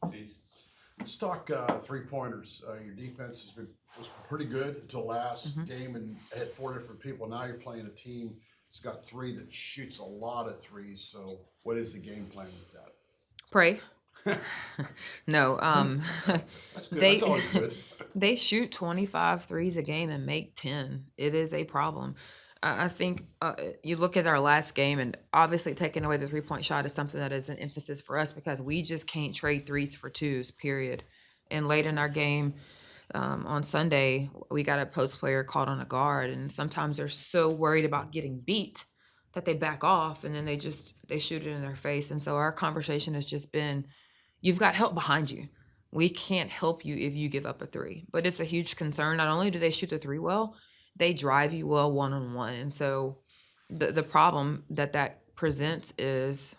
Cease. Let's talk three-pointers. Your defense was pretty good until last game and had four different people. Now you're playing a team that's got three that shoots a lot of threes. So what is the game plan with that? Pray. No, That's good. they That's always good. they shoot 25 threes a game and make 10. It is a problem. I think you look at our last game, and obviously taking away the 3-point shot is something that is an emphasis for us because we just can't trade threes for twos, period. And late in our game on Sunday, we got a post player called on a guard, and sometimes they're so worried about getting beat that they back off, and then they shoot it in their face. And so our conversation has just been, you've got help behind you. We can't help you if you give up a three. But it's a huge concern. Not only do they shoot the three well, they drive you well one-on-one. And so the problem that presents is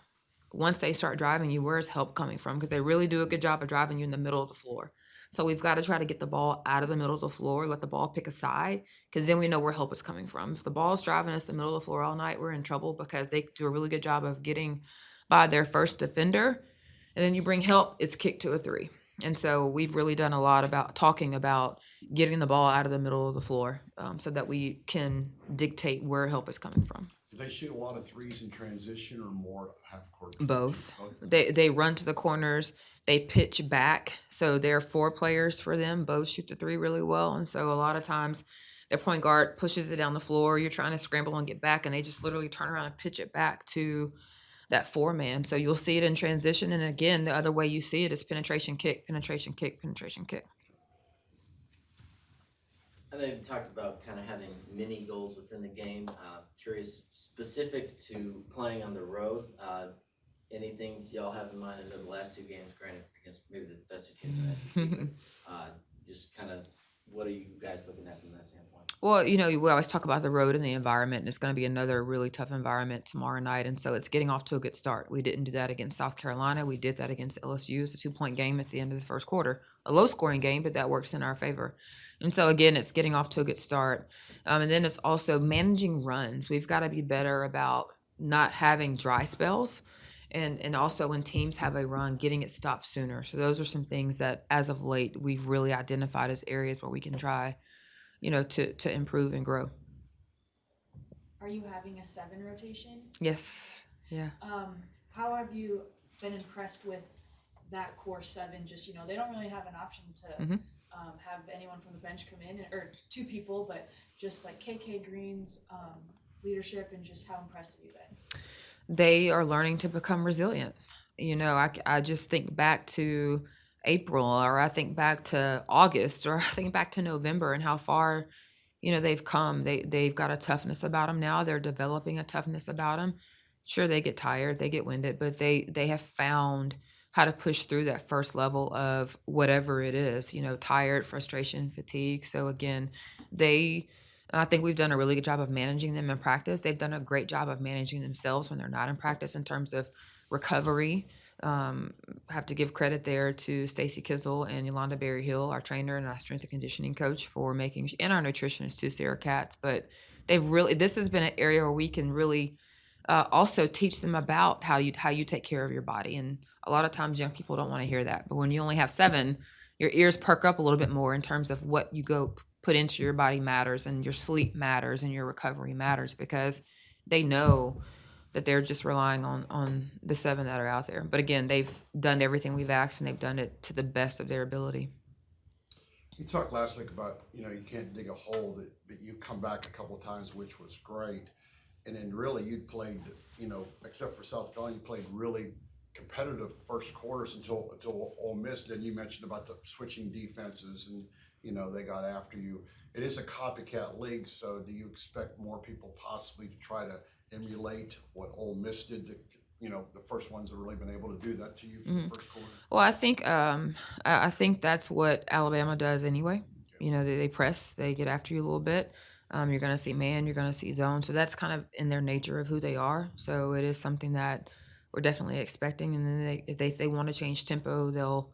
once they start driving you, where's help coming from? Because they really do a good job of driving you in the middle of the floor. So we've got to try to get the ball out of the middle of the floor, let the ball pick a side, because then we know where help is coming from. If the ball's driving us the middle of the floor all night, we're in trouble because they do a really good job of getting by their first defender. And then you bring help, it's kicked to a three. And so we've really done a lot about talking about getting the ball out of the middle of the floor so that we can dictate where help is coming from. Do they shoot a lot of threes in transition or more half court? Both. They run to the corners. They pitch back. So there are four players for them. Both shoot the three really well. And so a lot of times their point guard pushes it down the floor. You're trying to scramble and get back, and they just literally turn around and pitch it back to that four-man. So you'll see it in transition. And again, the other way you see it is penetration, kick, penetration, kick, penetration, kick. I know you talked about kind of having mini goals within the game. Curious, specific to playing on the road, anything y'all have in mind? I know the last two games, granted, against maybe the best two teams in the SEC, but just kind of what are you guys looking at from that standpoint? Well, we always talk about the road and the environment, and it's going to be another really tough environment tomorrow night. And so it's getting off to a good start. We didn't do that against South Carolina. We did that against LSU. It's a 2-point game at the end of the first quarter, a low-scoring game, but that works in our favor. And so, again, it's getting off to a good start. And then it's also managing runs. We've got to be better about not having dry spells. And also when teams have a run, getting it stopped sooner. So those are some things that, as of late, we've really identified as areas where we can try, to improve and grow. Are you having a 7 rotation? Yes. Yeah. How have you been impressed with that core 7? Just, they don't really have an option to have anyone from the bench come in, or two people, but just like KK Green's leadership, and just how impressed have you been? They are learning to become resilient. I just think back to April, or I think back to August, or I think back to November, and how far, they've come. They've got a toughness about them now. They're developing a toughness about them. Sure, they get tired, they get winded, but they have found how to push through that first level of whatever it is, tired, frustration, fatigue. So again, I think we've done a really good job of managing them in practice. They've done a great job of managing themselves when they're not in practice in terms of recovery. Have to give credit there to Stacy Kizzle and Yolanda Berry-Hill, our trainer and our strength and conditioning coach, for making, and our nutritionist too, Sarah Katz. But this has been an area where we can really also teach them about how you take care of your body. And a lot of times young people don't want to hear that. But when you only have 7, your ears perk up a little bit more in terms of what you go put into your body matters, and your sleep matters, and your recovery matters, because they know that they're just relying on the 7 that are out there. But again, they've done everything we've asked, and they've done it to the best of their ability. You talked last week about, you can't dig a hole, but you come back a couple of times, which was great. And then really you'd played, except for South Carolina, you played really competitive first quarters until Ole Miss. Then you mentioned about the switching defenses, and they got after you. It is a copycat league, so do you expect more people possibly to try to emulate what Ole Miss did to, the first ones that have really been able to do that to you for the first quarter? Well, I think that's what Alabama does anyway. They press, they get after you a little bit. You're going to see man, you're going to see zone. So that's kind of in their nature of who they are. So it is something that we're definitely expecting. And then if they want to change tempo, they'll,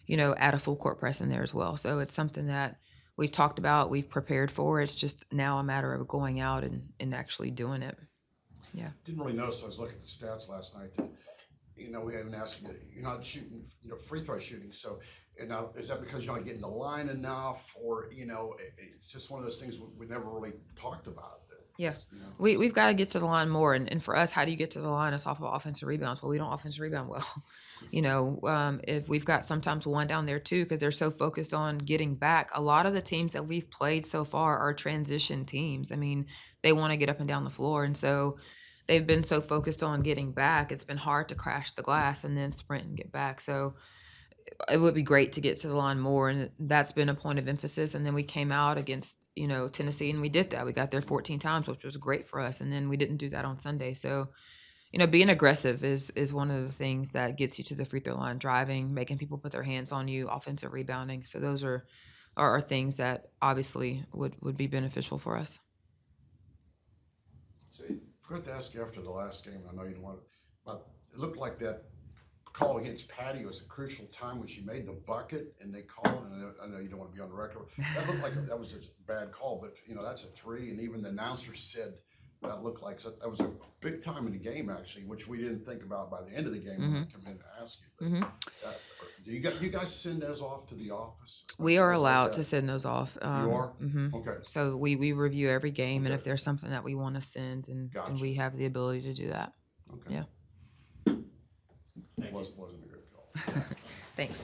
add a full court press in there as well. So it's something that we've talked about, we've prepared for. It's just now a matter of going out and actually doing it. Yeah. Didn't really notice. I was looking at the stats last night that you know, we haven't asked you, you're not shooting, you know, free throw shooting, so, and now, is that because you're not getting the line enough, or, you know, it's just one of those things we never really talked about. That, Yeah. you know, We've got to get to the line more. And for us, how do you get to the line? It's off of offensive rebounds. Well, we don't offensive rebound well. You know, if we've got sometimes one down there too, because they're so focused on getting back. A lot of the teams that we've played so far are transition teams. I mean, they want to get up and down the floor. And so they've been so focused on getting back. It's been hard to crash the glass and then sprint and get back. So it would be great to get to the line more, and that's been a point of emphasis. And then we came out against, you know, Tennessee, and we did that. We got there 14 times, which was great for us. And then we didn't do that on Sunday. So, you know, being aggressive is one of the things that gets you to the free throw line. Driving, making people put their hands on you, offensive rebounding. So those are things that obviously would be beneficial for us. so I forgot to ask you after the last game, I know you don't want to, but it looked like that call against Patty was a crucial time when she made the bucket, and they called, and I know you don't want to be on the record. That looked like that was a bad call, but, you know, that's a three, and even the announcer said that looked like, so that was a big time in the game, actually, which we didn't think about by the end of the game when I come in to ask you. But do you guys send those off to the office? We are Stuff like allowed that? to send those off. You are? Mhm. Okay, So we review every game, and Okay. if there's something that we want to send, and Gotcha. we have the ability to do that. okay. Yeah. Wasn't a good call. Thanks.